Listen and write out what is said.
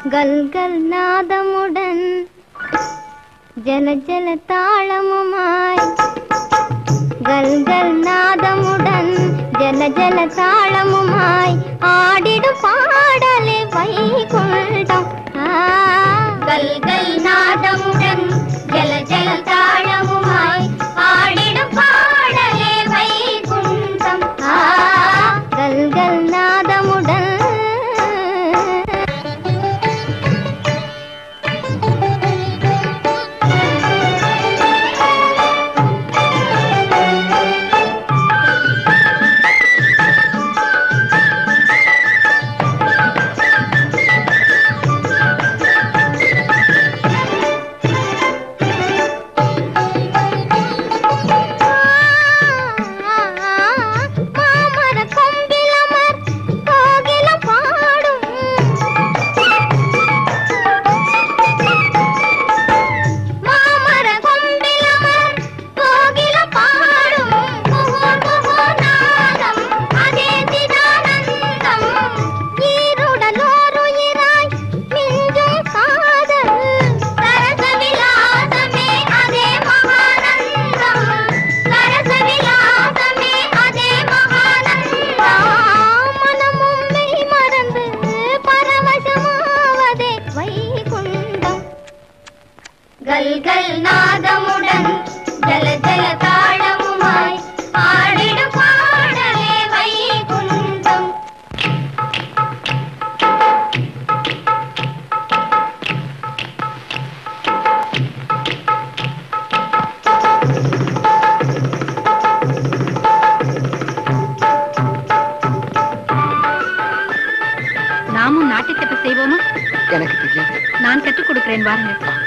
கல்கல் நாதமுடன் ஜல ஜல தாளமுமாய் கல்கல் நாதமுடன் ஜல ஜல தாளமுமாய் ஆடிடும் பாடலே வைகுண்டம். கல்கல் நாதமுடன் ஜல ஜல தாளமுமாய் ஆடிடும் பாடலே வைகுண்டம். கல்கல் நாதமுடன் கல்கல் நாதமுடன் ஜல ஜல தாளமுமாய் ஆடிடும் பாடலே வைகுண்டம். நாமும் நாட்டியத்தை செய்வோமா? எனக்கு தெரியாது. நான் கற்றுக் கொடுக்கிறேன், வாருங்கள்.